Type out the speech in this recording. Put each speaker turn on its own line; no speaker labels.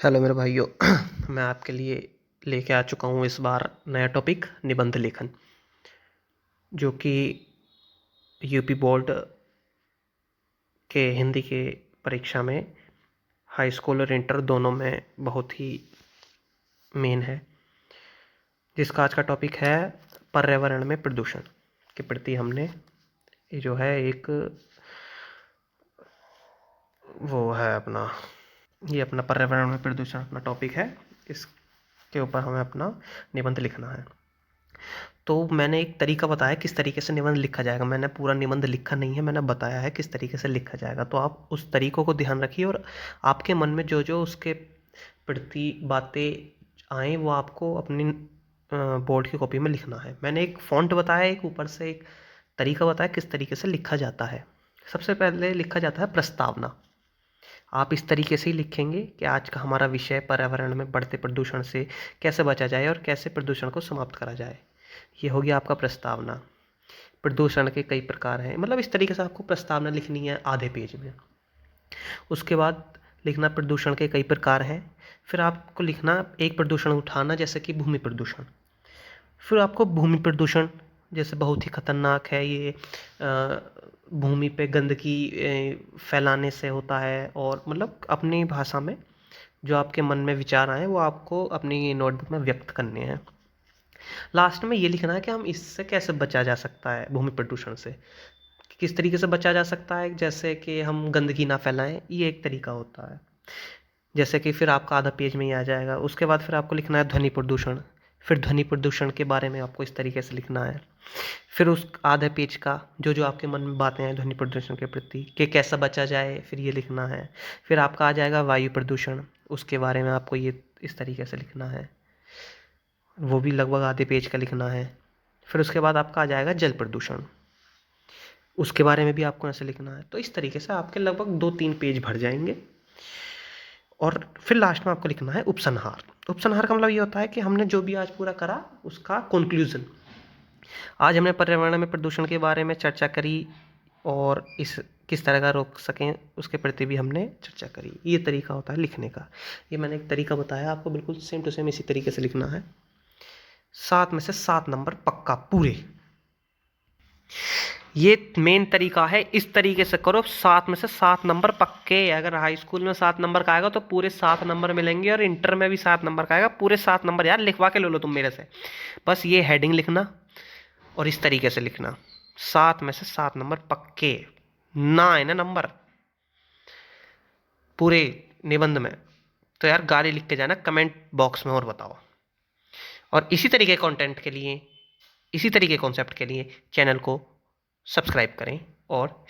Hello मेरे भाइयों। मैं आपके लिए लेके आ चुका हूँ इस बार नया टॉपिक निबंध लेखन, जो कि यूपी बोर्ड के हिंदी के परीक्षा में हाई स्कूल और इंटर दोनों में बहुत ही मेन है। जिसका आज का टॉपिक है पर्यावरण में प्रदूषण के प्रति हमने ये जो है एक वो है अपना ये अपना पर्यावरण में प्रदूषण अपना टॉपिक है। इसके ऊपर हमें अपना निबंध लिखना है। तो मैंने एक तरीका बताया किस तरीके से निबंध लिखा जाएगा। मैंने पूरा निबंध लिखा नहीं है, मैंने बताया है किस तरीके से लिखा जाएगा। तो आप उस तरीकों को ध्यान रखिए और आपके मन में जो जो उसके प्रति बातें आए वो आपको अपनी बोर्ड की कॉपी में लिखना है। मैंने एक फ़ॉन्ट बताया, एक ऊपर से एक तरीका बताया किस तरीके से लिखा जाता है। सबसे पहले लिखा जाता है प्रस्तावना। आप इस तरीके से ही लिखेंगे कि आज का हमारा विषय पर्यावरण में बढ़ते प्रदूषण से कैसे बचा जाए और कैसे प्रदूषण को समाप्त करा जाए। ये हो गया आपका प्रस्तावना। प्रदूषण के कई प्रकार हैं, मतलब इस तरीके से आपको प्रस्तावना लिखनी है आधे पेज में। उसके बाद लिखना प्रदूषण के कई प्रकार हैं। फिर आपको लिखना एक प्रदूषण उठाना, जैसे कि भूमि प्रदूषण। फिर आपको भूमि प्रदूषण जैसे बहुत ही खतरनाक है ये, भूमि पे गंदगी फैलाने से होता है। और मतलब अपनी भाषा में जो आपके मन में विचार आए वो आपको अपनी नोटबुक में व्यक्त करने हैं। लास्ट में ये लिखना है कि हम इससे कैसे बचा जा सकता है, भूमि प्रदूषण से किस तरीके से बचा जा सकता है। जैसे कि हम गंदगी ना फैलाएं, ये एक तरीका होता है। जैसे कि फिर आपका आधा पेज में ही आ जाएगा। उसके बाद फिर आपको लिखना है ध्वनि प्रदूषण। फिर ध्वनि प्रदूषण के बारे में आपको इस तरीके से लिखना है। फिर उस आधे पेज का जो जो आपके मन में बातें हैं ध्वनि प्रदूषण के प्रति कि कैसा बचा जाए, फिर ये लिखना है। फिर आपका आ जाएगा वायु प्रदूषण, उसके बारे में आपको ये इस तरीके से लिखना है, वो भी लगभग आधे पेज का लिखना है। फिर उसके बाद आपका आ जाएगा जल प्रदूषण, उसके बारे में भी आपको ऐसे लिखना है। तो इस तरीके से आपके लगभग 2-3 पेज भर जाएंगे। और फिर लास्ट में आपको लिखना है उपसंहार। उपसंहार का मतलब ये होता है कि हमने जो भी आज पूरा करा उसका कंक्लूजन। आज हमने पर्यावरण में प्रदूषण के बारे में चर्चा करी और इस किस तरह का रोक सकें उसके प्रति भी हमने चर्चा करी। ये तरीका होता है लिखने का। ये मैंने एक तरीका बताया आपको, बिल्कुल सेम टू सेम इसी तरीके से लिखना है। 7 में से 7 नंबर पक्का पूरे। ये मेन तरीका है, इस तरीके से करो। 7 में से 7 नंबर पक्के। अगर हाई स्कूल में 7 नंबर का आएगा तो पूरे 7 नंबर मिलेंगे, और इंटर में भी 7 नंबर का आएगा, पूरे 7 नंबर यार लिखवा के ले लो तुम मेरे से। बस ये हेडिंग लिखना और इस तरीके से लिखना, 7 में से 7 नंबर पक्के। ना है ना नंबर पूरे निबंध में, तो यार गाली लिख के जाना कमेंट बॉक्स में और बताओ। और इसी तरीके कंटेंट के लिए, इसी तरीके कॉन्सेप्ट के लिए चैनल को सब्सक्राइब करें और